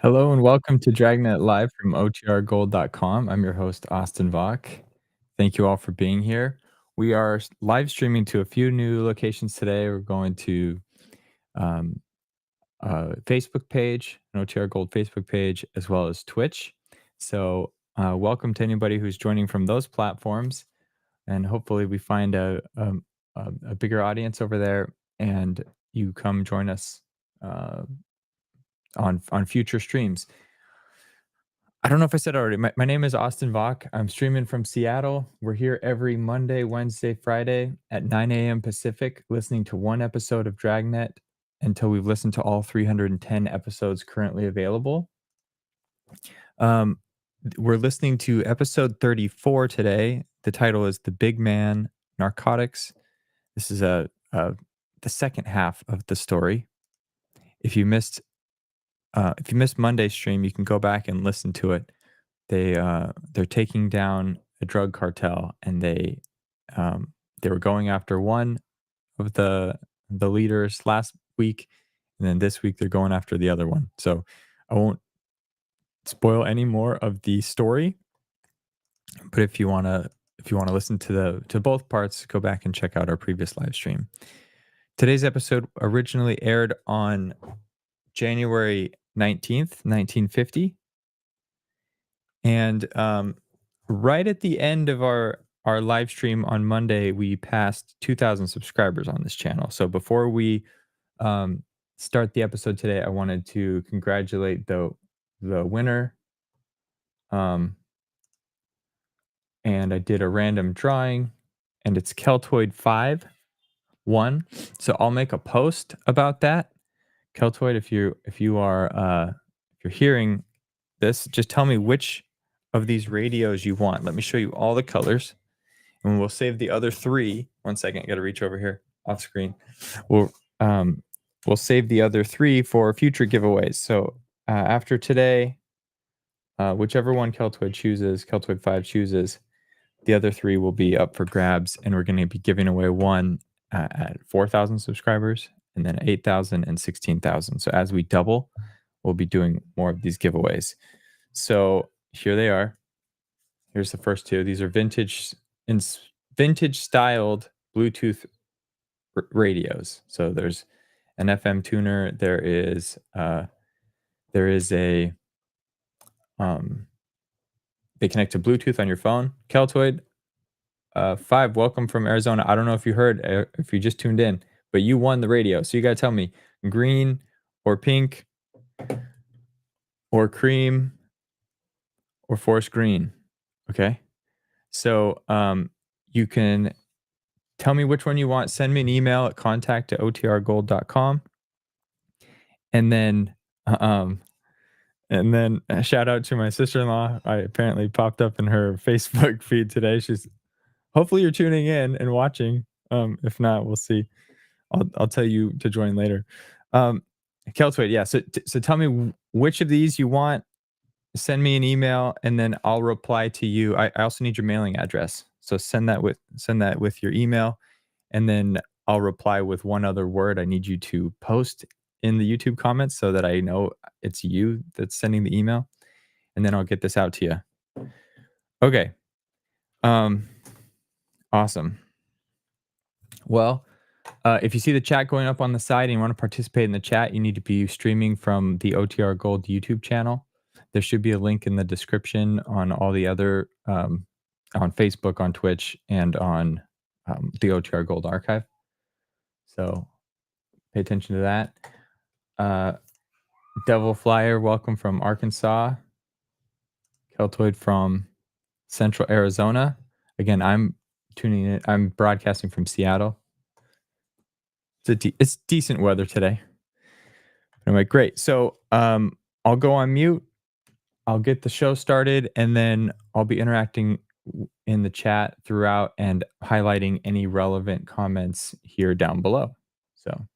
Hello and welcome to Dragnet Live from OTRGold.com. I'm your host, Austin Vach. Thank you all for being here. We are live streaming to a few new locations today. We're going to um, a Facebook page, an OTR Gold Facebook page, as well as Twitch. So, welcome to anybody who's joining from those platforms. And hopefully, we find a bigger audience over there and you come join us uh, on future streams. I don't know if I said it already. My name is Austin Vach. I'm streaming from Seattle. We're here every Monday, Wednesday, Friday at 9 a.m. Pacific, listening to one episode of Dragnet until we've listened to all 310 episodes currently available. Um, we're listening to episode 34 today. The title is The Big Man Narcotics. This is the second half of the story. If you missed Monday's stream, you can go back and listen to it. They're taking down a drug cartel, and they were going after one of the leaders last week, and then this week they're going after the other one. So I won't spoil any more of the story, but if you wanna listen to both parts, go back and check out our previous live stream. Today's episode originally aired on January 19th, 1950. And right at the end of our live stream on Monday, we passed 2,000 subscribers on this channel. So before we um, start the episode today, I wanted to congratulate the winner. And I did a random drawing, and it's Keltoid 5 1. So I'll make a post about that. Keltoid, if you're hearing this, just tell me which of these radios you want. Let me show you all the colors, and we'll save the other three. 1 second, got to reach over here off screen. We'll um, we'll save the other three for future giveaways. So after today, whichever one Keltoid 5 chooses, the other three will be up for grabs, and we're going to be giving away one at 4,000 subscribers, and then 8,000 and 16,000. So as we double, we'll be doing more of these giveaways. So here they are. Here's the first two. These are vintage styled Bluetooth radios. So there's an FM tuner. There is a they connect to Bluetooth on your phone. Keltoid 5, welcome from Arizona. I don't know if you heard, if you just tuned in, but you won the radio. So you got to tell me green or pink or cream or forest green. Okay. So you can tell me which one you want. Send me an email at contact@otrgold.com. And then, a shout out to my sister-in-law. I apparently popped up in her Facebook feed today. Hopefully you're tuning in and watching. If not, we'll see. I'll tell you to join later. Keltoid, yeah. So tell me which of these you want. Send me an email, and then I'll reply to you. I also need your mailing address. So send that with your email, and then I'll reply with one other word I need you to post in the YouTube comments so that I know it's you that's sending the email, and then I'll get this out to you. Okay. Awesome. Well, if you see the chat going up on the side and you want to participate in the chat, you need to be streaming from the OTR Gold YouTube channel. There should be a link in the description on all the other, on Facebook, on Twitch, and on the OTR Gold archive. So pay attention to that. Devil Flyer, welcome from Arkansas. Keltoid from Central Arizona. Again, I'm tuning in. I'm broadcasting from Seattle. It's decent weather today. Anyway, great. So I'll go on mute. I'll get the show started, and then I'll be interacting in the chat throughout and highlighting any relevant comments here down below. So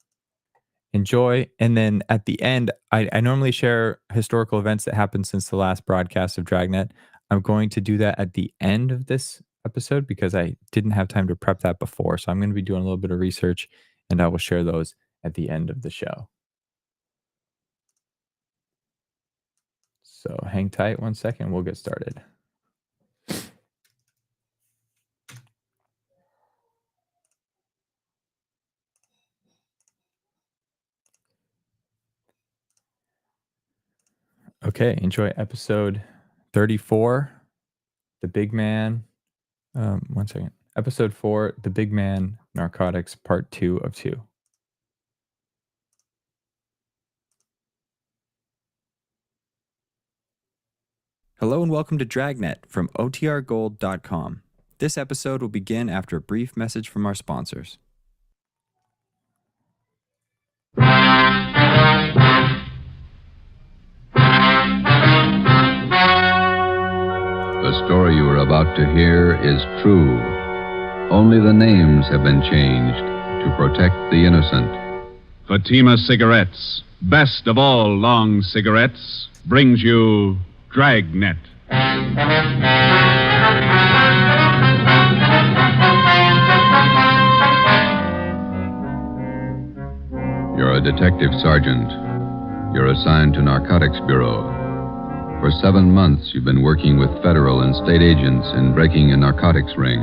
enjoy. And then at the end, I normally share historical events that happened since the last broadcast of Dragnet. I'm going to do that at the end of this episode because I didn't have time to prep that before. So I'm going to be doing a little bit of research, and I will share those at the end of the show. So hang tight 1 second. We'll get started. Okay, enjoy episode 34, The Big Man. 1 second. Episode 4, The Big Man, Narcotics, Part 2 of 2. Hello and welcome to Dragnet from OTRGold.com. This episode will begin after a brief message from our sponsors. The story you are about to hear is true. Only the names have been changed to protect the innocent. Fatima Cigarettes, best of all long cigarettes, brings you Dragnet. You're a detective sergeant. You're assigned to Narcotics Bureau. For 7 months, you've been working with federal and state agents in breaking a narcotics ring.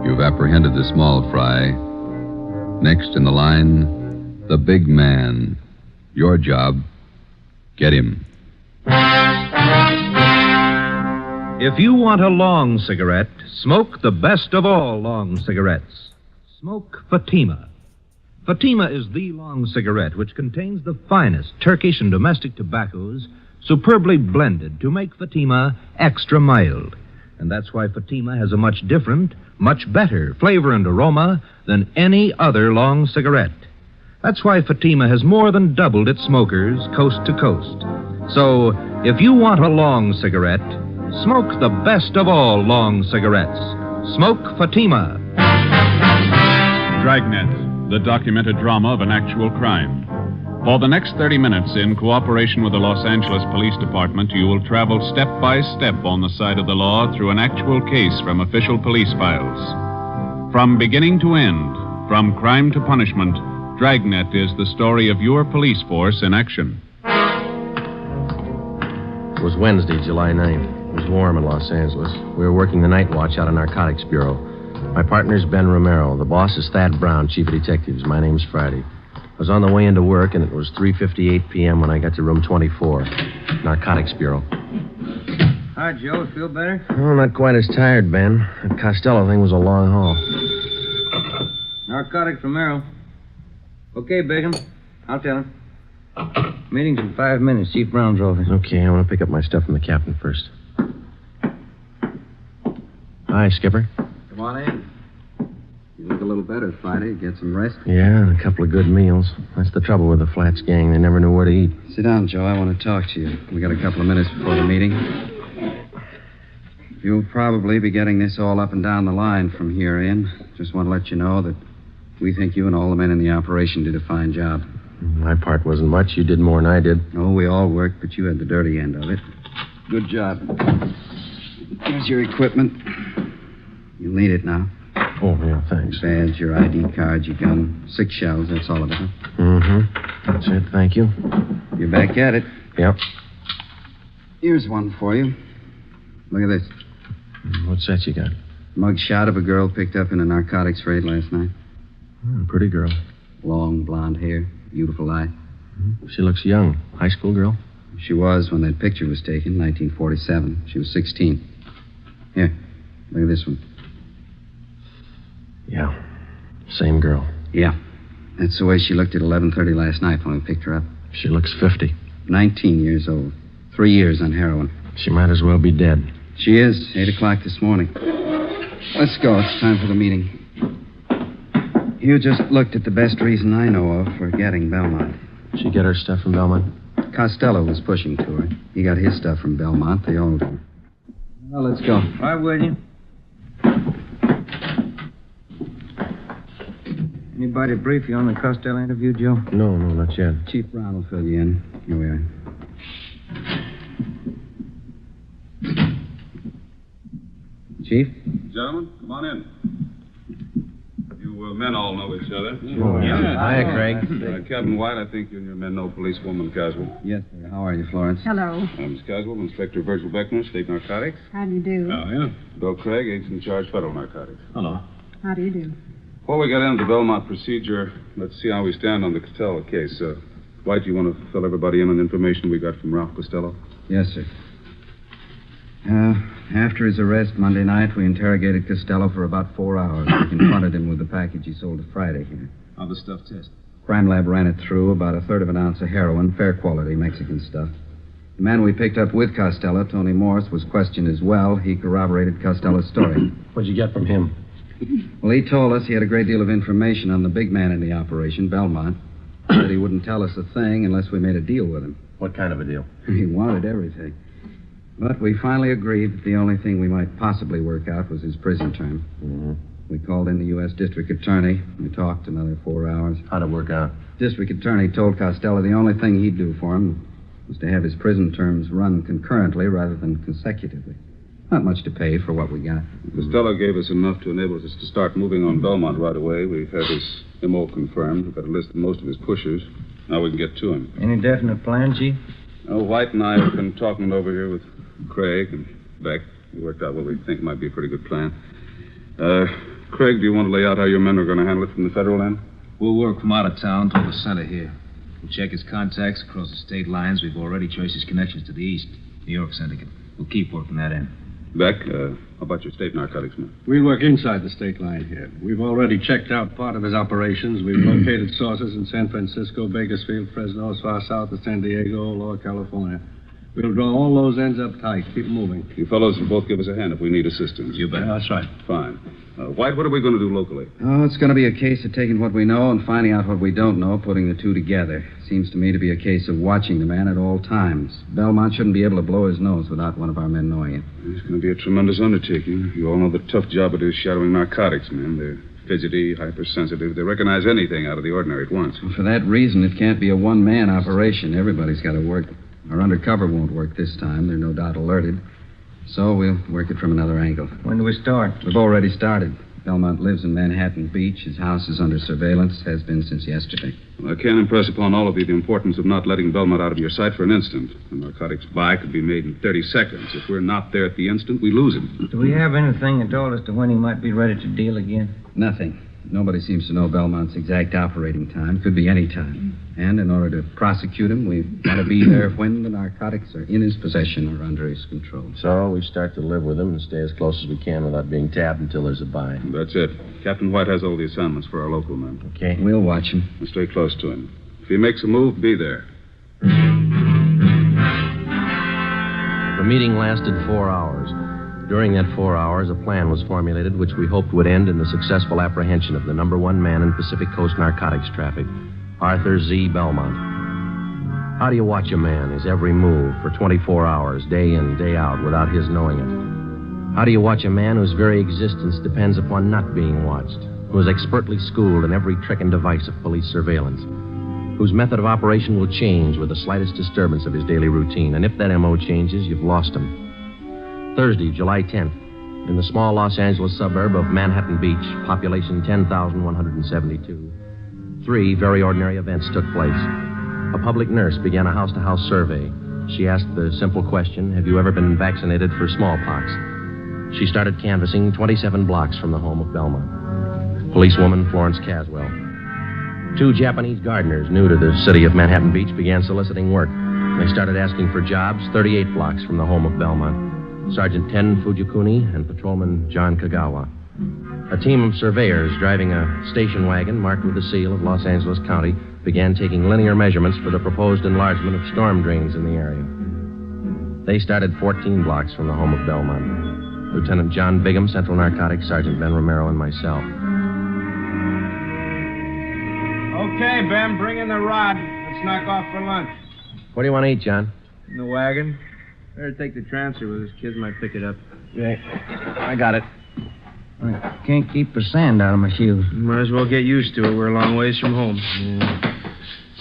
You've apprehended the small fry. Next in the line, the big man. Your job, get him. If you want a long cigarette, smoke the best of all long cigarettes. Smoke Fatima. Fatima is the long cigarette which contains the finest Turkish and domestic tobaccos superbly blended to make Fatima extra mild. And that's why Fatima has a much different, much better flavor and aroma than any other long cigarette. That's why Fatima has more than doubled its smokers coast to coast. So, if you want a long cigarette, smoke the best of all long cigarettes. Smoke Fatima. Dragnet, the documented drama of an actual crime. For the next 30 minutes, in cooperation with the Los Angeles Police Department, you will travel step by step on the side of the law through an actual case from official police files. From beginning to end, from crime to punishment, Dragnet is the story of your police force in action. It was Wednesday, July 9th. It was warm in Los Angeles. We were working the night watch out of Narcotics Bureau. My partner's Ben Romero. The boss is Thad Brown, chief of detectives. My name's Friday. I was on the way into work, and it was 3:58 p.m. when I got to room 24, Narcotics Bureau. Hi, Joe. Feel better? Oh, not quite as tired, Ben. That Costello thing was a long haul. Narcotics Romero. Okay, Bigham. I'll tell him. Meeting's in 5 minutes. Chief Brown's office. Okay, I want to pick up my stuff from the captain first. Hi, Skipper. Come on in. You look a little better, Friday. Get some rest. Yeah, and a couple of good meals. That's the trouble with the Flats gang. They never knew where to eat. Sit down, Joe. I want to talk to you. We got a couple of minutes before the meeting. You'll probably be getting this all up and down the line from here in. Just want to let you know that we think you and all the men in the operation did a fine job. My part wasn't much. You did more than I did. Oh, we all worked, but you had the dirty end of it. Good job. Here's your equipment. You'll need it now. Oh, yeah, thanks. Your badge, your ID card, your gun. 6 shells, that's all of it, huh? Mm-hmm. That's it, thank you. You're back at it. Yep. Here's one for you. Look at this. What's that you got? Mug shot of a girl picked up in a narcotics raid last night. Pretty girl. Long blonde hair, beautiful eye. She looks young. High school girl? She was when that picture was taken, 1947. She was 16. Here, look at this one. Yeah. Same girl. Yeah. That's the way she looked at 11:30 last night when we picked her up. She looks 50. 19 years old. 3 years on heroin. She might as well be dead. She is. 8 o'clock this morning. Let's go. It's time for the meeting. You just looked at the best reason I know of for getting Belmont. She get her stuff from Belmont? Costello was pushing to her. He got his stuff from Belmont. They all do. Well, let's go. Right with you. Anybody brief you on the Costello interview, Joe? No, not yet. Chief Brown will fill you in. Here we are. Chief? Gentlemen, come on in. You Well, men all know each other. Hiya, Craig. Captain White, I think you and your men know policewoman Caswell. Yes, sir. How are you, Florence? Hello. Miss Caswell, Inspector Virgil Beckner, State Narcotics. How do you do? Oh, yeah. Bill Craig, Agent in Charge, Federal Narcotics. Hello. How do you do? Before we get into the Belmont procedure, let's see how we stand on the Costello case. White, you want to fill everybody in on the information we got from Ralph Costello? Yes, sir. After his arrest Monday night, we interrogated Costello for about 4 hours. We confronted him with the package he sold to Friday here. How'd the stuff test? Crime Lab ran it through, about a third of an ounce of heroin, fair quality Mexican stuff. The man we picked up with Costello, Tony Morse, was questioned as well. He corroborated Costello's story. What'd you get from him? Well, he told us he had a great deal of information on the big man in the operation, Belmont. Said he wouldn't tell us a thing unless we made a deal with him. What kind of a deal? He wanted everything. But we finally agreed that the only thing we might possibly work out was his prison term. Mm-hmm. We called in the U.S. District Attorney. We talked another 4 hours. How'd it work out? District Attorney told Costello the only thing he'd do for him was to have his prison terms run concurrently rather than consecutively. Not much to pay for what we got. Costello gave us enough to enable us to start moving on Belmont right away. We've had his MO confirmed. We've got a list of most of his pushers. Now we can get to him. Any definite plan, Chief? White and I have been talking it over here with Craig and Beck. We worked out what we think might be a pretty good plan. Craig, do you want to lay out how your men are going to handle it from the federal end? We'll work from out of town toward the center here. We'll check his contacts across the state lines. We've already traced his connections to the east, New York Syndicate. We'll keep working that end. Beck, how about your state narcotics men? We'll work inside the state line here. We've already checked out part of his operations. We've located sources in San Francisco, Bakersfield, Fresno, as far south as San Diego, Lower California. We'll draw all those ends up tight. Keep moving. You fellows will both give us a hand if we need assistance. You bet. Yeah, that's right. Fine. White, what are we going to do locally? Oh, it's going to be a case of taking what we know and finding out what we don't know, putting the two together. Seems to me to be a case of watching the man at all times. Belmont shouldn't be able to blow his nose without one of our men knowing it. It's going to be a tremendous undertaking. You all know the tough job it is shadowing narcotics men. They're fidgety, hypersensitive. They recognize anything out of the ordinary at once. Well, for that reason, it can't be a one-man operation. Everybody's got to work. Our undercover won't work this time. They're no doubt alerted. So we'll work it from another angle. When do we start? We've already started. Belmont lives in Manhattan Beach. His house is under surveillance, has been since yesterday. Well, I can't impress upon all of you the importance of not letting Belmont out of your sight for an instant. A narcotics buy could be made in 30 seconds. If we're not there at the instant, we lose him. Do we have anything at all as to when he might be ready to deal again? Nothing. Nobody seems to know Belmont's exact operating time. Could be any time. And in order to prosecute him, we've got to be there when the narcotics are in his possession or under his control. So we start to live with him and stay as close as we can without being tabbed until there's a buy. That's it. Captain White has all the assignments for our local men. Okay. We'll watch him. We'll stay close to him. If he makes a move, be there. The meeting lasted 4 hours. During that 4 hours, a plan was formulated which we hoped would end in the successful apprehension of the number one man in Pacific Coast narcotics traffic, Arthur Z. Belmont. How do you watch a man, his every move, for 24 hours, day in, day out, without his knowing it? How do you watch a man whose very existence depends upon not being watched, who is expertly schooled in every trick and device of police surveillance, whose method of operation will change with the slightest disturbance of his daily routine, and if that M.O. changes, you've lost him. Thursday, July 10th, in the small Los Angeles suburb of Manhattan Beach, population 10,172, 3 very ordinary events took place. A public nurse began a house-to-house survey. She asked the simple question, have you ever been vaccinated for smallpox? She started canvassing 27 blocks from the home of Belmont. Policewoman Florence Caswell. 2 Japanese gardeners new to the city of Manhattan Beach began soliciting work. They started asking for jobs 38 blocks from the home of Belmont. Sergeant Ten Fujikuni and Patrolman John Kagawa. A team of surveyors driving a station wagon marked with the seal of Los Angeles County began taking linear measurements for the proposed enlargement of storm drains in the area. They started 14 blocks from the home of Belmont. Lieutenant John Bigham, Central Narcotics, Sergeant Ben Romero, and myself. Okay, Ben, bring in the rod. Let's knock off for lunch. What do you want to eat, John? In the wagon. Better take the transfer with us. Kids might pick it up. Okay. I got it. I can't keep the sand out of my shoes. Might as well get used to it. We're a long ways from home. Yeah.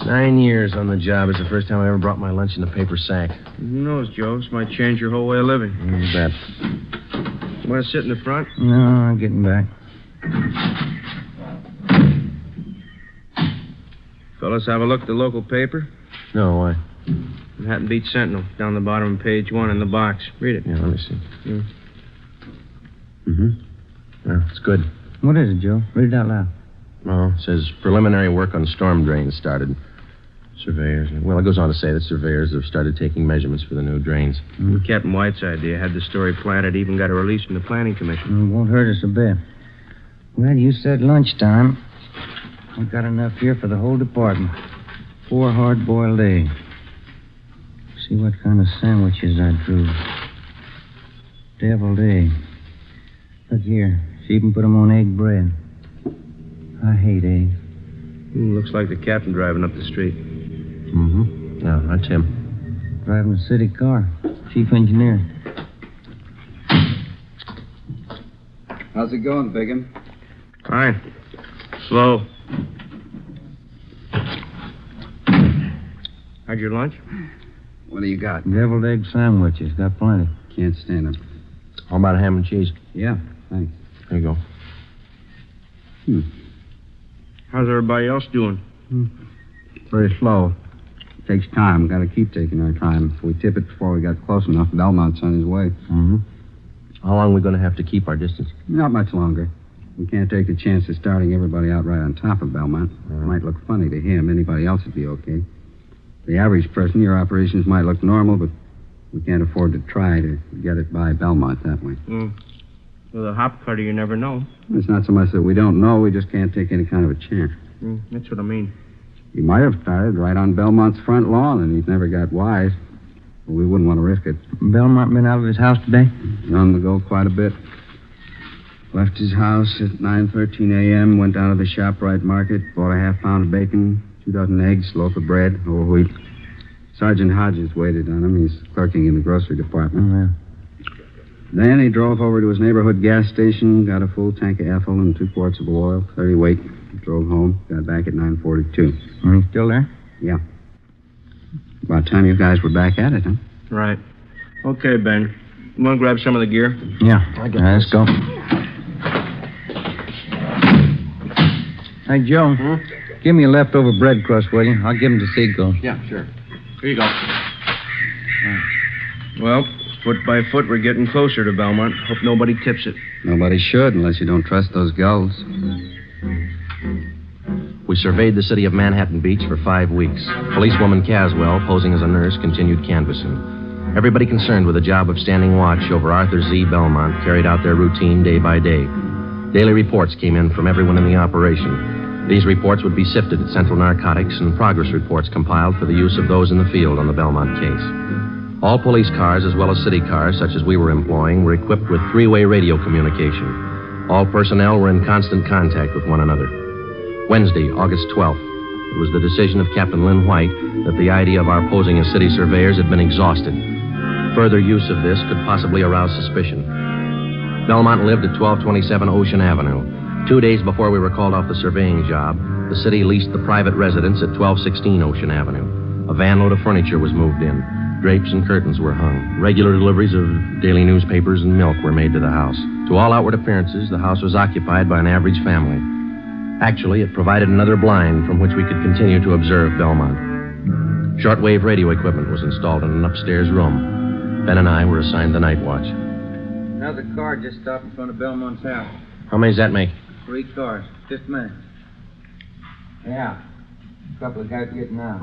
9 years on the job. It's the first time I ever brought my lunch in a paper sack. Who knows, Joe? This might change your whole way of living. You bet. Want to sit in the front? No, I'm getting back. Fellas, have a look at the local paper? No, why? Manhattan Beach Sentinel, down the bottom of page 1 in the box. Read it. Yeah, let me see. Mm. Yeah, it's good. What is it, Joe? Read it out loud. Well, it says preliminary work on storm drains started. Surveyors. Well, it goes on to say that surveyors have started taking measurements for the new drains. Captain White's idea had the story planted, even got a release from the Planning Commission. It won't hurt us a bit. Well, you said lunchtime. We've got enough here for the whole department. 4 hard-boiled eggs. See what kind of sandwiches I drew. Deviled egg. Look here. She even put them on egg bread. I hate eggs. Looks like the captain driving up the street. Mm-hmm. Yeah, that's him. Driving a city car. Chief engineer. How's it going, Bigham? Fine. Slow. Had your lunch? What do you got? Deviled egg sandwiches. Got plenty. Can't stand them. How about a ham and cheese? Yeah, thanks. There you go. How's everybody else doing? Very slow. Takes time. Got to keep taking our time. If we tip it before we got close enough, Belmont's on his way. Mm-hmm. How long are we going to have to keep our distance? Not much longer. We can't take the chance of starting everybody out right on top of Belmont. It might look funny to him. Anybody else would be okay. The average person, your operations might look normal, but we can't afford to try to get it by Belmont that way. With a hop cutter, you never know. It's not so much that we don't know, we just can't take any kind of a chance. That's what I mean. He might have started right on Belmont's front lawn, and he's never got wise. But we wouldn't want to risk it. Belmont been out of his house today? On the go quite a bit. Left his house at 9:13 a.m., went down to the ShopRite market, bought a half-pound of bacon, 2 dozen eggs, loaf of bread, whole wheat. Sergeant Hodges waited on him. He's clerking in the grocery department. Oh, yeah. Then he drove over to his neighborhood gas station, got a full tank of ethyl and 2 quarts of oil, 30 weight. Drove home, got back at 9:42. Are you still there? Yeah. About time you guys were back at it, huh? Right. Okay, Ben. You want to grab some of the gear? Yeah. Let's go. Hey, Joe. Give me a leftover bread crust, will you? I'll give him to Seagull. Yeah, sure. Here you go. Well, foot by foot, we're getting closer to Belmont. Hope nobody tips it. Nobody should, unless you don't trust those gulls. We surveyed the city of Manhattan Beach for 5 weeks. Policewoman Caswell, posing as a nurse, continued canvassing. Everybody concerned with the job of standing watch over Arthur Z. Belmont carried out their routine day by day. Daily reports came in from everyone in the operation. These reports would be sifted at Central Narcotics and progress reports compiled for the use of those in the field on the Belmont case. All police cars, as well as city cars, such as we were employing, were equipped with 3-way radio communication. All personnel were in constant contact with one another. Wednesday, August 12th. It was the decision of Captain Lynn White that the idea of our posing as city surveyors had been exhausted. Further use of this could possibly arouse suspicion. Belmont lived at 1227 Ocean Avenue. 2 days before we were called off the surveying job, the city leased the private residence at 1216 Ocean Avenue. A van load of furniture was moved in. Drapes and curtains were hung. Regular deliveries of daily newspapers and milk were made to the house. To all outward appearances, the house was occupied by an average family. Actually, it provided another blind from which we could continue to observe Belmont. Shortwave radio equipment was installed in an upstairs room. Ben and I were assigned the night watch. Another car just stopped in front of Belmont's house. How many does that make? 3 cars. 5th man. Yeah. A couple of guys getting out.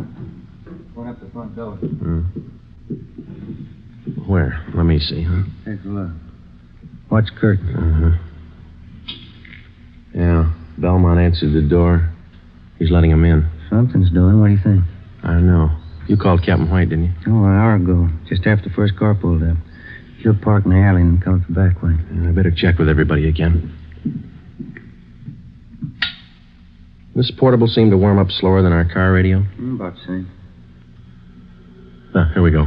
Going up the front door. Where? Let me see, huh? Take a look. Watch curtain. Uh-huh. Yeah. Belmont answered the door. He's letting him in. Something's doing. What do you think? I don't know. You called Captain White, didn't you? Oh, an hour ago. Just after the first car pulled up. He'll park in the alley and come the back way. I better check with everybody again. This portable seemed to warm up slower than our car radio. About the same. Here we go.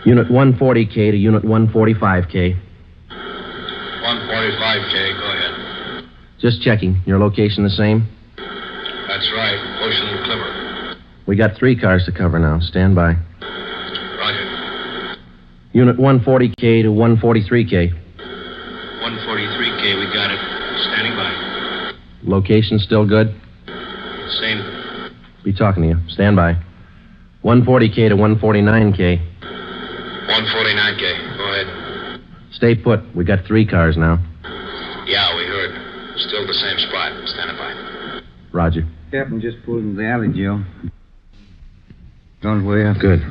Unit 140K to Unit 145K. 145K, go ahead. Just checking. Your location the same? That's right. Ocean and Clipper. We got 3 cars to cover now. Stand by. Roger. Unit 140K to 143K. 143K, we got it. Standing by. Location still good? Same. Be talking to you. Stand by. 140K to 149K. 149K. Go ahead. Stay put. We got 3 cars now. Yeah, we heard. Still the same spot. Standing by. Roger. Captain just pulled into the alley, Joe. Don't way up. Good.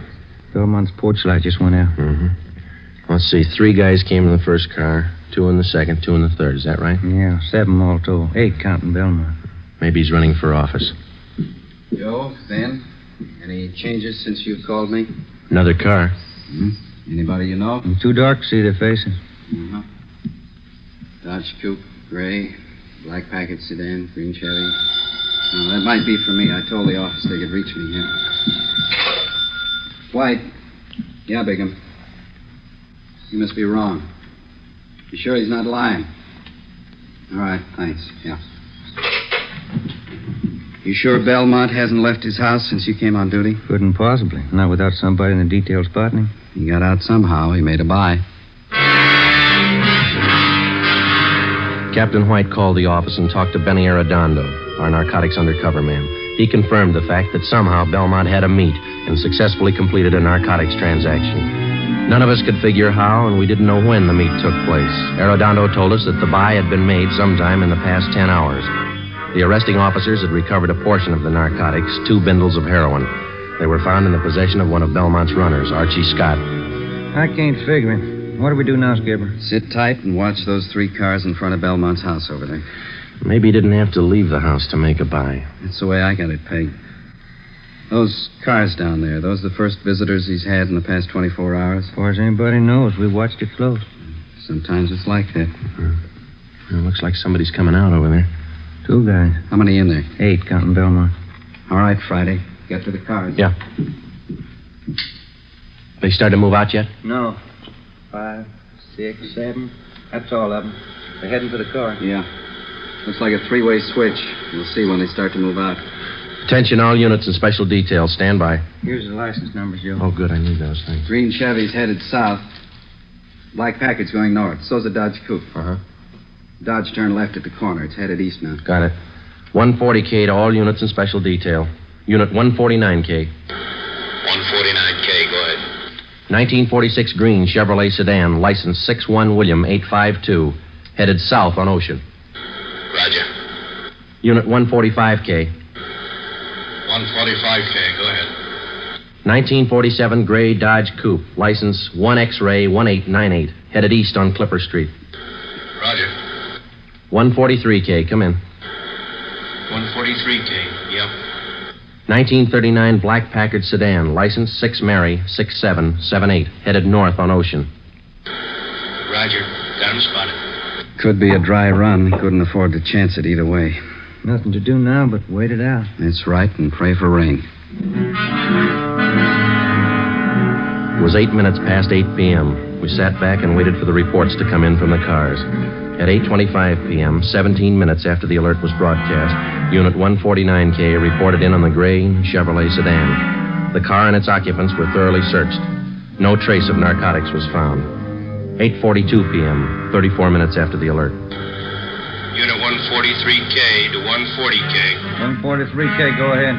Belmont's porch light just went out. Mm-hmm. Let's see. 3 guys came in the first car, 2 in the second, 2 in the third. Is that right? Yeah, 7 all told. 8 counting Belmont. Maybe he's running for office. Joe, Ben, any changes since you called me? Another car. Hmm? Anybody you know? Too dark to see their faces. Uh-huh. Dodge Coupe, gray, black packet sedan, green Chevy. No, that might be for me. I told the office they could reach me here. White. Yeah, Bigham. You must be wrong. You sure he's not lying? All right, thanks. Yeah. You sure Belmont hasn't left his house since you came on duty? Couldn't possibly. Not without somebody in the detail spotting him. He got out somehow. He made a buy. Captain White called the office and talked to Benny Arredondo, our narcotics undercover man. He confirmed the fact that somehow Belmont had a meet and successfully completed a narcotics transaction. None of us could figure how, and we didn't know when the meet took place. Arredondo told us that the buy had been made sometime in the past 10 hours. The arresting officers had recovered a portion of the narcotics, 2 bindles of heroin. They were found in the possession of one of Belmont's runners, Archie Scott. I can't figure it. What do we do now, Skipper? Sit tight and watch those 3 cars in front of Belmont's house over there. Maybe he didn't have to leave the house to make a buy. That's the way I got it pegged. Those cars down there, those are the first visitors he's had in the past 24 hours? As far as anybody knows, we watched it close. Sometimes it's like that. It looks like somebody's coming out over there. 2 guys. How many in there? 8 counting Belmont. All right, Friday. Get to the cars. Yeah. They started to move out yet? No. 5, 6, 7. That's all of them. They're heading for the car. Yeah. Looks like a 3-way switch. We'll see when they start to move out. Attention, all units and special details. Stand by. Here's the license numbers, Joe. Oh, good. I need those things. Green Chevy's headed south. Black packet's going north. So's the Dodge Coupe. Uh-huh. Dodge turned left at the corner. It's headed east now. Got it. 140K to all units and special detail. Unit 149K. 149K. Go ahead. 1946 green Chevrolet sedan, license 61 William 852, headed south on Ocean. Roger. Unit 145K. 145K. Go ahead. 1947 gray Dodge Coupe, license 1 X-ray 1898, headed east on Clipper Street. Roger. 143K, come in. 143K. Yep. 1939 black Packard sedan, license 6 Mary 6778, headed north on Ocean. Roger. Got him spotted. Could be a dry run. Couldn't afford to chance it either way. Nothing to do now but wait it out. That's right, and pray for rain. It was 8 minutes past 8 p.m. We sat back and waited for the reports to come in from the cars. At 8:25 p.m., 17 minutes after the alert was broadcast, Unit 149K reported in on the gray Chevrolet sedan. The car and its occupants were thoroughly searched. No trace of narcotics was found. 8:42 p.m., 34 minutes after the alert. Unit 143K to 140K. 143K, go ahead.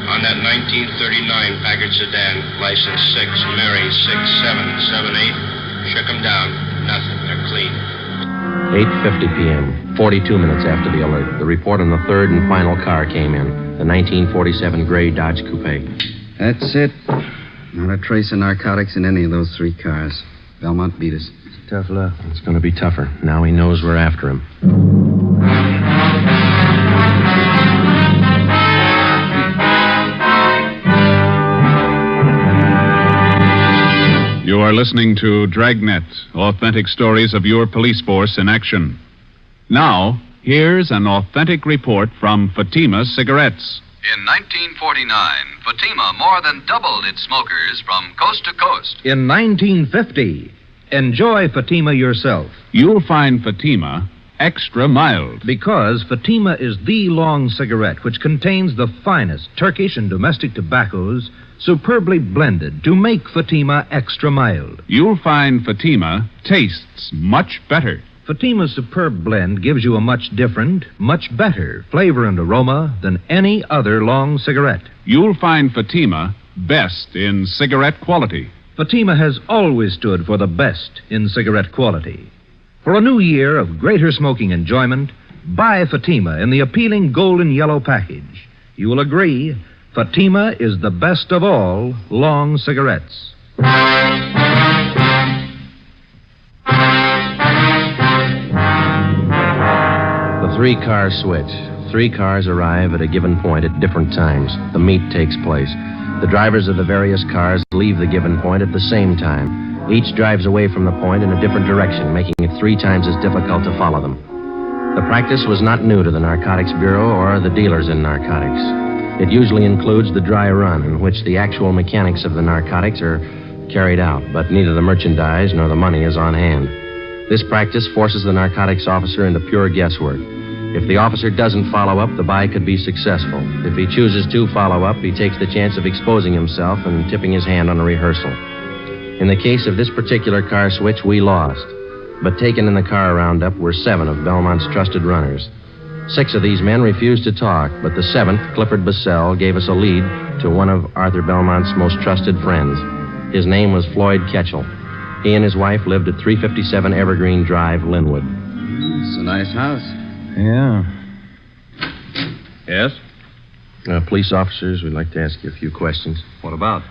On that 1939 Packard sedan, license 6 Mary 6778. Shook them down. Nothing. They're clean. 8:50 p.m., 42 minutes after the alert, the report on the third and final car came in, the 1947 gray Dodge Coupe. That's it. Not a trace of narcotics in any of those 3 cars. Belmont beat us. Tough luck. It's going to be tougher. Now he knows we're after him. You are listening to Dragnet, authentic stories of your police force in action. Now, here's an authentic report from Fatima Cigarettes. In 1949, Fatima more than doubled its smokers from coast to coast. In 1950, enjoy Fatima yourself. You'll find Fatima extra mild. Because Fatima is the long cigarette which contains the finest Turkish and domestic tobaccos superbly blended to make Fatima extra mild. You'll find Fatima tastes much better. Fatima's superb blend gives you a much different, much better flavor and aroma than any other long cigarette. You'll find Fatima best in cigarette quality. Fatima has always stood for the best in cigarette quality. For a new year of greater smoking enjoyment, buy Fatima in the appealing golden yellow package. You will agree, Fatima is the best of all long cigarettes. The three-car switch. 3 cars arrive at a given point at different times. The meet takes place. The drivers of the various cars leave the given point at the same time. Each drives away from the point in a different direction, making it 3 times as difficult to follow them. The practice was not new to the Narcotics Bureau or the dealers in narcotics. It usually includes the dry run, in which the actual mechanics of the narcotics are carried out, but neither the merchandise nor the money is on hand. This practice forces the narcotics officer into pure guesswork. If the officer doesn't follow up, the buy could be successful. If he chooses to follow up, he takes the chance of exposing himself and tipping his hand on a rehearsal. In the case of this particular car switch, we lost. But taken in the car roundup were 7 of Belmont's trusted runners. 6 of these men refused to talk, but the 7th, Clifford Bassell, gave us a lead to one of Arthur Belmont's most trusted friends. His name was Floyd Ketchel. He and his wife lived at 357 Evergreen Drive, Linwood. It's a nice house. Yeah. Yes? Police officers, we'd like to ask you a few questions. What about?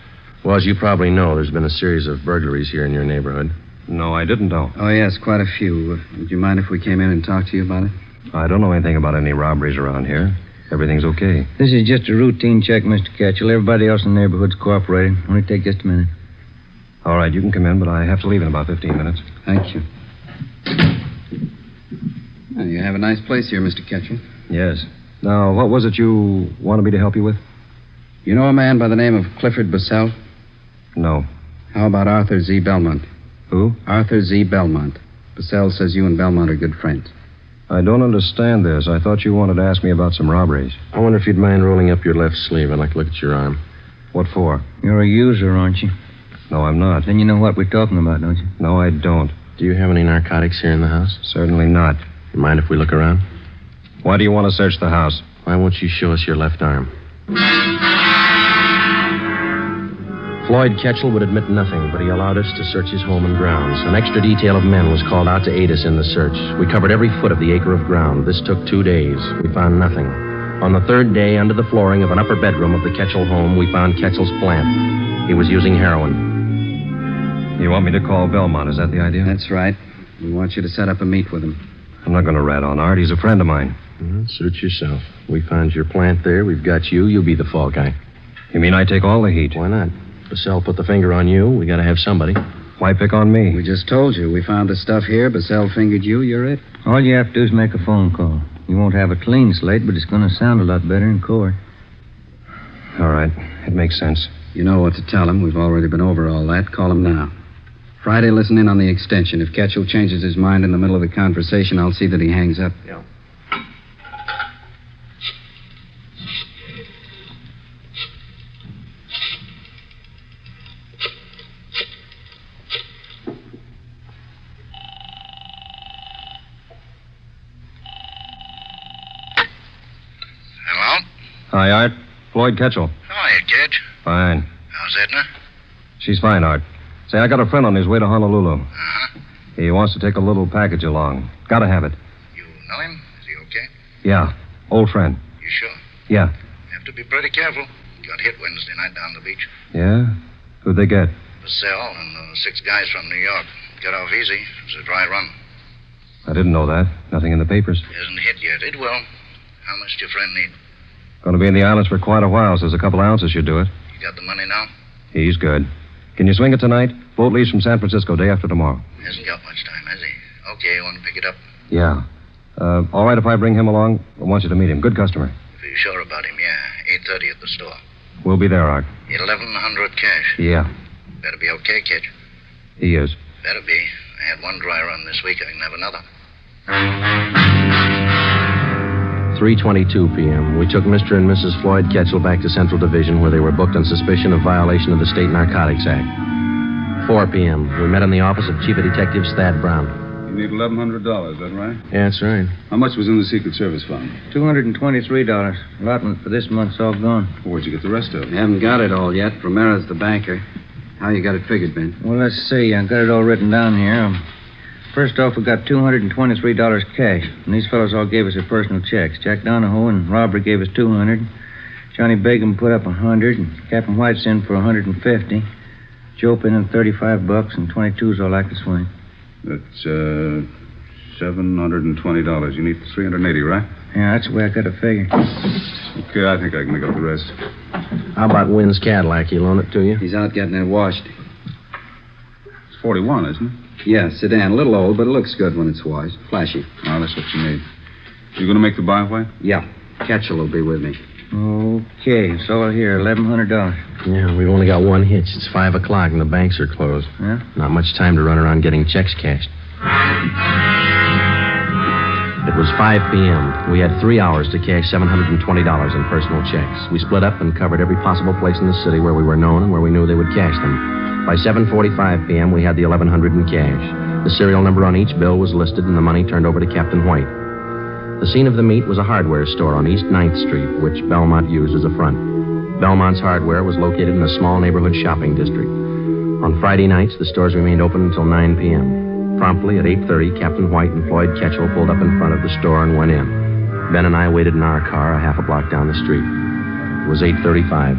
Well, as you probably know, there's been a series of burglaries here in your neighborhood. No, I didn't know. Oh, yes, quite a few. Would you mind if we came in and talked to you about it? I don't know anything about any robberies around here. Everything's okay. This is just a routine check, Mr. Ketchel. Everybody else in the neighborhood's cooperating. Only take just a minute. All right, you can come in, but I have to leave in about 15 minutes. Thank you. Well, you have a nice place here, Mr. Ketchel. Yes. Now, what was it you wanted me to help you with? You know a man by the name of Clifford Bassell? No. How about Arthur Z. Belmont? Who? Arthur Z. Belmont. Bassell says you and Belmont are good friends. I don't understand this. I thought you wanted to ask me about some robberies. I wonder if you'd mind rolling up your left sleeve. I'd like to look at your arm. What for? You're a user, aren't you? No, I'm not. Then you know what we're talking about, don't you? No, I don't. Do you have any narcotics here in the house? Certainly not. You mind if we look around? Why do you want to search the house? Why won't you show us your left arm? Floyd Ketchel would admit nothing, but he allowed us to search his home and grounds. An extra detail of men was called out to aid us in the search. We covered every foot of the acre of ground. This took 2 days. We found nothing. On the 3rd day, under the flooring of an upper bedroom of the Ketchel home, we found Ketchel's plant. He was using heroin. You want me to call Belmont, is that the idea? That's right. We want you to set up a meet with him. I'm not going to rat on Art. He's a friend of mine. Suit yourself. We found your plant there. We've got you. You'll be the fall guy. You mean I take all the heat? Why not? Bassell put the finger on you. We got to have somebody. Why pick on me? We just told you. We found the stuff here. Bassell fingered you. You're it. All you have to do is make a phone call. You won't have a clean slate, but it's going to sound a lot better in court. All right. It makes sense. You know what to tell him. We've already been over all that. Call him now. Friday, listen in on the extension. If Ketchel changes his mind in the middle of the conversation, I'll see that he hangs up. Yeah. Hello? Hi, Art. Floyd Ketchel. How are you, kid? Fine. How's Edna? She's fine, Art. Say, I got a friend on his way to Honolulu. Uh-huh. He wants to take a little package along. Gotta have it. You know him? Is he okay? Yeah. Old friend. You sure? Yeah. Have to be pretty careful. Got hit Wednesday night down the beach. Yeah? Who'd they get? Bassell and 6 guys from New York. Got off easy. It was a dry run. I didn't know that. Nothing in the papers. Isn't hit yet. It will. How much do your friend need? Gonna be in the islands for quite a while, so there's a couple ounces should do it. You got the money now? He's good. Can you swing it tonight? Boat leaves from San Francisco day after tomorrow. Hasn't got much time, has he? Okay, you want to pick it up? Yeah. All right if I bring him along? I want you to meet him. Good customer. If you're sure about him, yeah. 8:30 at the store. We'll be there, Art. 1,100 cash. Yeah. Better be okay, kid. He is. Better be. I had one dry run this week. I can have another. 3:22 p.m. We took Mr. and Mrs. Floyd Ketchel back to Central Division, where they were booked on suspicion of violation of the State Narcotics Act. 4 p.m. We met in the office of Chief of Detectives Thad Brown. You need $1,100, is that right? Yeah, that's right. How much was in the Secret Service fund? $223. Allotment for this month's all gone. Where'd you get the rest of it? You haven't got it all yet. Romero's the banker. How you got it figured, Ben? Well, let's see. I got it all written down here. First off, we got $223 cash. And these fellows all gave us their personal checks. Jack Donahoe and Robert gave us $200. Johnny Begum put up $100. And Captain White's in for $150. Joe put in $35, and 22's all I could swing. That's, $720. You need $380, right? Yeah, that's the way I got it figured. Okay, I think I can make up the rest. How about Wynn's Cadillac? He loan it to you? He's out getting it washed. It's 41, isn't it? Yeah, sedan. A little old, but it looks good when it's washed. Flashy. Oh, that's what you need. You going to make the byway? Yeah. Ketchel will be with me. Okay, it's all here, $1,100. Yeah, we've only got one hitch. It's 5 o'clock and the banks are closed. Yeah? Not much time to run around getting checks cashed. It was 5 p.m. We had 3 hours to cash $720 in personal checks. We split up and covered every possible place in the city where we were known and where we knew they would cash them. By 7:45 p.m., we had the $1,100 in cash. The serial number on each bill was listed and the money turned over to Captain White. The scene of the meet was a hardware store on East 9th Street, which Belmont used as a front. Belmont's hardware was located in a small neighborhood shopping district. On Friday nights, the stores remained open until 9 p.m. Promptly at 8:30, Captain White and Floyd Ketchel pulled up in front of the store and went in. Ben and I waited in our car a half a block down the street. It was 8:35.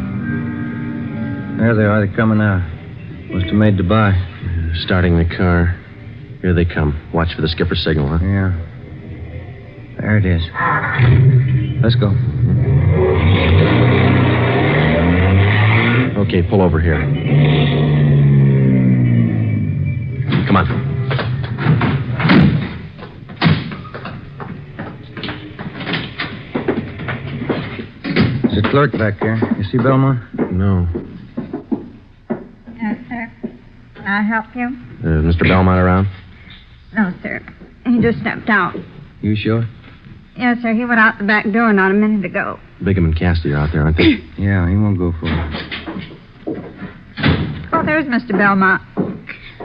There they are. They're coming out. Must have made the buy. Starting the car. Here they come. Watch for the skipper's signal, huh? Yeah. There it is. Let's go. Okay, pull over here. Come on. There's a clerk back there. You see Belmont? No. Yes, sir. Can I help you? Is Mr. Belmont around? No, sir. He just stepped out. You sure? Yes, sir. He went out the back door not a minute ago. Bigham and Cassidy are out there, aren't they? Yeah, he won't go for it. Oh, there's Mr. Belmont.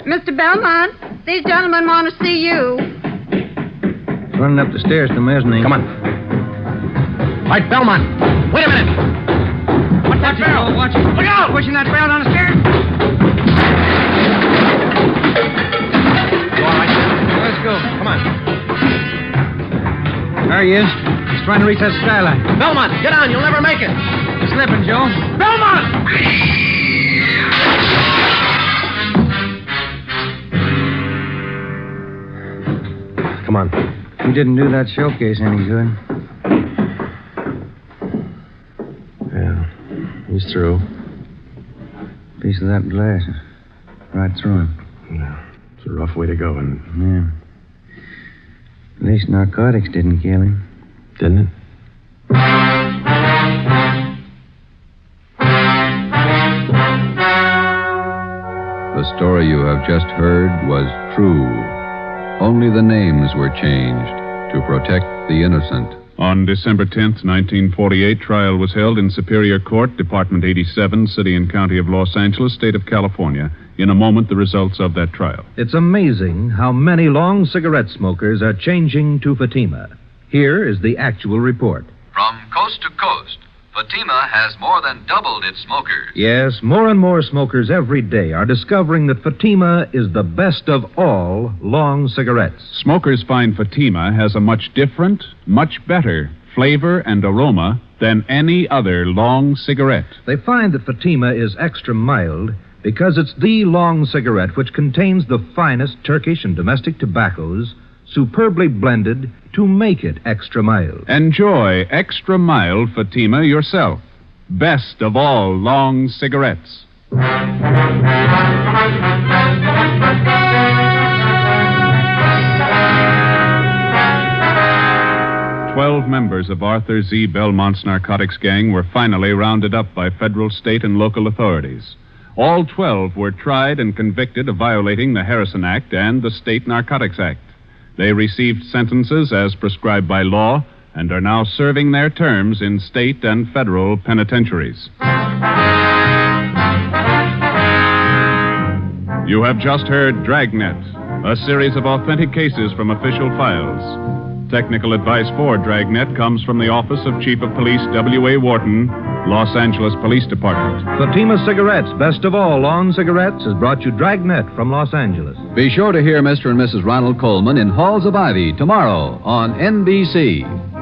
Mr. Belmont, these gentlemen want to see you. He's running up the stairs to the mezzanine. Come on. Right, Belmont. Wait a minute. What's that barrel? Watch it. Look out! Pushing that barrel down the stairs. You all right? Let's go. Come on. There he is. He's trying to reach that skylight. Belmont, get on. You'll never make it. He's slipping, Joe. Belmont! Come on. He didn't do that showcase any good. Yeah, he's through. Piece of that glass. Right through him. Yeah, it's a rough way to go, isn't it? Yeah. At least narcotics didn't kill him. Didn't it? The story you have just heard was true. Only the names were changed to protect the innocent. On December 10th, 1948, trial was held in Superior Court, Department 87, City and County of Los Angeles, State of California. In a moment, the results of that trial. It's amazing how many long cigarette smokers are changing to Fatima. Here is the actual report. From coast to coast, Fatima has more than doubled its smokers. Yes, more and more smokers every day are discovering that Fatima is the best of all long cigarettes. Smokers find Fatima has a much different, much better flavor and aroma than any other long cigarette. They find that Fatima is extra mild because it's the long cigarette which contains the finest Turkish and domestic tobaccos superbly blended to make it extra mild. Enjoy extra mild Fatima yourself. Best of all long cigarettes. 12 members of Arthur Z. Belmont's narcotics gang were finally rounded up by federal, state, and local authorities. All 12 were tried and convicted of violating the Harrison Act and the State Narcotics Act. They received sentences as prescribed by law and are now serving their terms in state and federal penitentiaries. You have just heard Dragnet, a series of authentic cases from official files. Technical advice for Dragnet comes from the Office of Chief of Police W.A. Wharton, Los Angeles Police Department. Fatima Cigarettes, best of all long cigarettes, has brought you Dragnet from Los Angeles. Be sure to hear Mr. and Mrs. Ronald Coleman in Halls of Ivy tomorrow on NBC.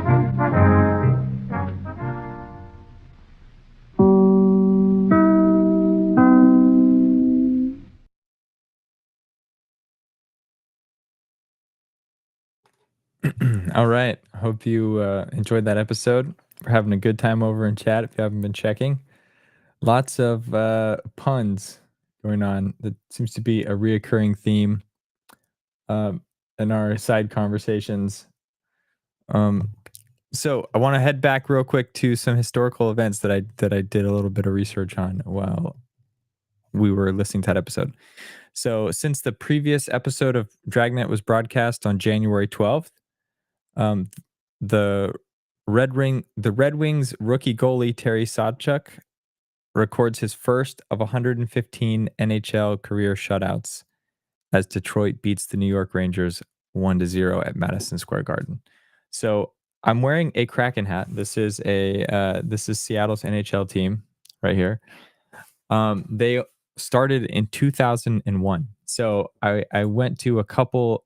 All right. Hope you enjoyed that episode. We're having a good time over in chat if you haven't been checking. Lots of puns going on. That seems to be a reoccurring theme in our side conversations. So I want to head back real quick to some historical events that I did a little bit of research on while we were listening to that episode. So since the previous episode of Dragnet was broadcast on January 12th, the Red Wings rookie goalie Terry Sawchuk records his first of 115 NHL career shutouts as Detroit beats the New York Rangers 1-0 at Madison Square Garden. So I'm wearing a Kraken hat. This is Seattle's NHL team right here. They started in 2001. So I went to a couple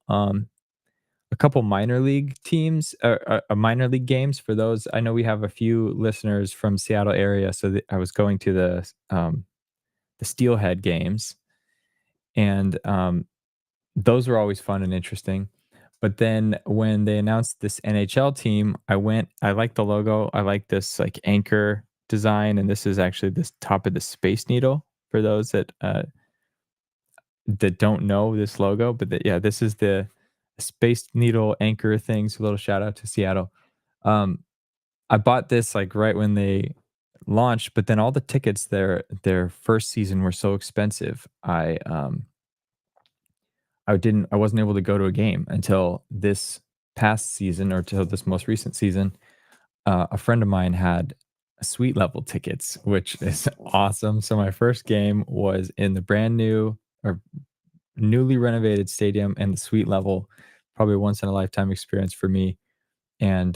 minor league teams, minor league games. For those, I know we have a few listeners from Seattle area, so I was going to the Steelhead games, and those were always fun and interesting. But then when they announced this NHL team, I like the logo. I like this like anchor design, and this is actually this top of the Space Needle for those that don't know this logo. But this is the Space Needle anchor thing. So a little shout out to Seattle. I bought this like right when they launched, but then all the tickets their first season were so expensive. I wasn't able to go to a game until this past season, or till this most recent season. A friend of mine had suite level tickets, which is awesome. So my first game was in the brand new or newly renovated stadium, and the suite level, probably a once in a lifetime experience for me. And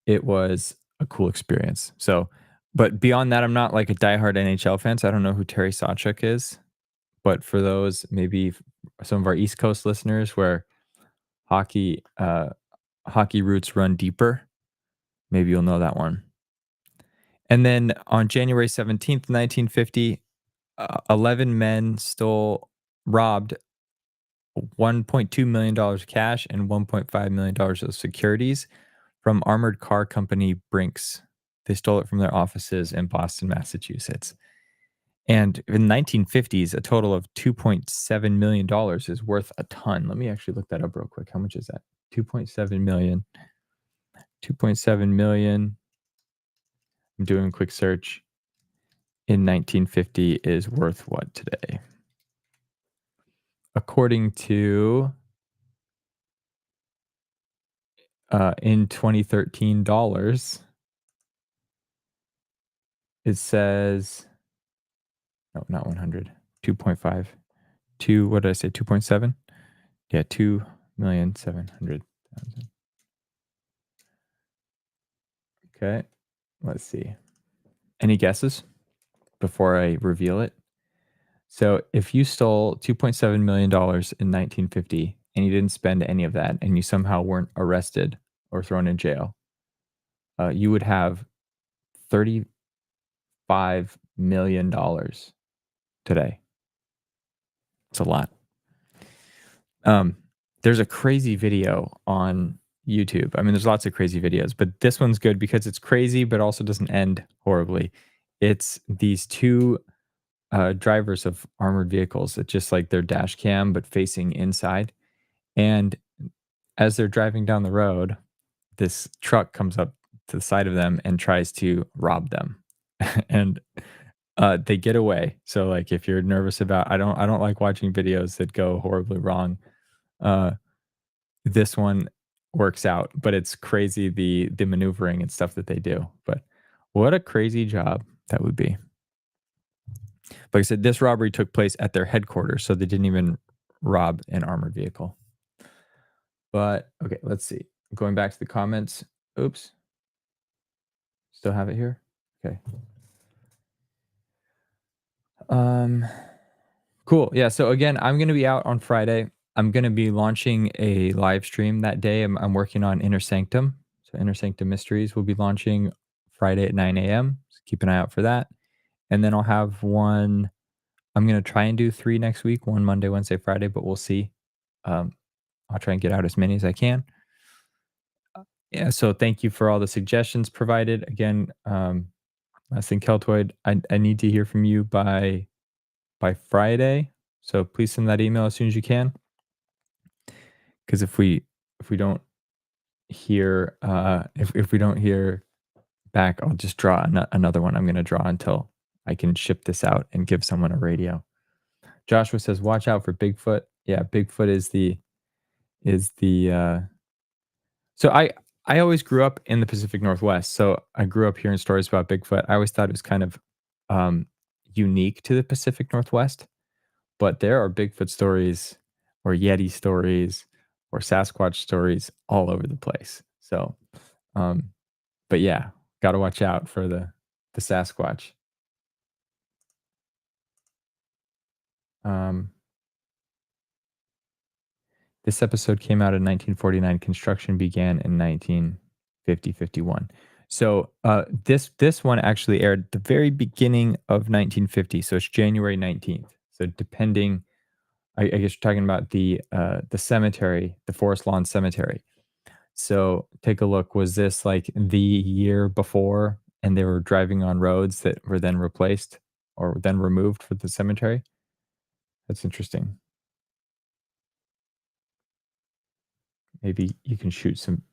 it was a cool experience. So, but beyond that, I'm not like a diehard NHL fan, so I don't know who Terry Sawchuk is. But for those, maybe some of our East Coast listeners where hockey roots run deeper, maybe you'll know that one. And then on January 17th, 1950, 11 men robbed $1.2 million cash and $1.5 million of securities from armored car company Brinks. They stole it from their offices in Boston, Massachusetts. And in the 1950s, a total of $2.7 million is worth a ton. Let me actually look that up real quick. How much is that? 2.7 million. 2.7 million. I'm doing a quick search. In 1950 is worth what today? According to in 2013 dollars, it says, no, not 100, 2.5, 2, what did I say, 2.7? Yeah, 2,700,000. Okay, let's see. Any guesses before I reveal it? So if you stole $2.7 million in 1950 and you didn't spend any of that, and you somehow weren't arrested or thrown in jail, you would have $35 million today. It's a lot. There's a crazy video on YouTube. I mean, there's lots of crazy videos, but this one's good because it's crazy, but also doesn't end horribly. It's these two drivers of armored vehicles that just like their dash cam, but facing inside. And as they're driving down the road, this truck comes up to the side of them and tries to rob them. And they get away. So like if you're nervous about, I don't like watching videos that go horribly wrong. This one works out, but it's crazy the maneuvering and stuff that they do. But what a crazy job that would be. Like I said, this robbery took place at their headquarters, so they didn't even rob an armored vehicle. But okay, let's see. Going back to the comments. Oops. Still have it here? Okay. Cool. Yeah, so again, I'm going to be out on Friday. I'm going to be launching a live stream that day. I'm working on Inner Sanctum. So Inner Sanctum Mysteries will be launching Friday at 9 a.m. So keep an eye out for that. And then I'll have one. I'm going to try and do 3 next week, one Monday, Wednesday, Friday, but we'll see. I'll try and get out as many as I can. Yeah, so thank you for all the suggestions provided. Again, last thing, Keltoid, I need to hear from you by Friday. So please send that email as soon as you can. Because if we don't hear if we don't hear back, I'll just draw another one. I'm going to draw until I can ship this out and give someone a radio. Joshua says, "Watch out for Bigfoot." Yeah, Bigfoot is the so I always grew up in the Pacific Northwest. So I grew up hearing stories about Bigfoot. I always thought it was kind of unique to the Pacific Northwest, but there are Bigfoot stories or Yeti stories or Sasquatch stories all over the place. So, but yeah, got to watch out for the Sasquatch. This episode came out in 1949. Construction began in 1950-51. So this one actually aired at the very beginning of 1950. So it's January 19th. So depending, I guess you're talking about the cemetery, the Forest Lawn Cemetery. So take a look. Was this like the year before and they were driving on roads that were then replaced or then removed for the cemetery? That's interesting. Maybe you can shoot some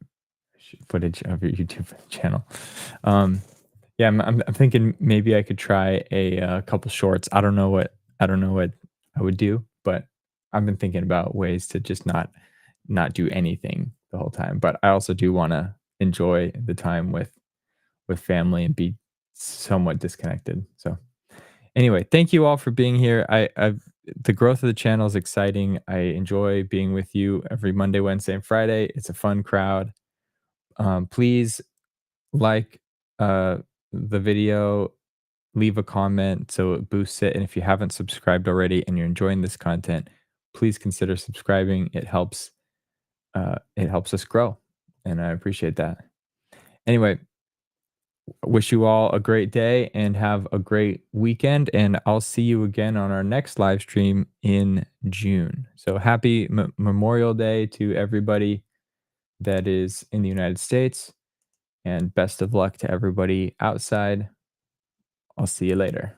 footage of your YouTube channel. Yeah, I'm thinking maybe I could try a couple shorts. I don't know what I would do, but I've been thinking about ways to just not do anything the whole time. But I also do want to enjoy the time with family and be somewhat disconnected. So anyway, thank you all for being here. The growth of the channel is exciting. I enjoy being with you every Monday, Wednesday, and Friday. It's a fun crowd. Please like the video, leave a comment so it boosts it. And if you haven't subscribed already and you're enjoying this content, please consider subscribing. It helps us grow, and I appreciate that. Anyway, wish you all a great day and have a great weekend, and I'll see you again on our next live stream in June. So happy Memorial Day to everybody that is in the United States, and best of luck to everybody outside. I'll see you later.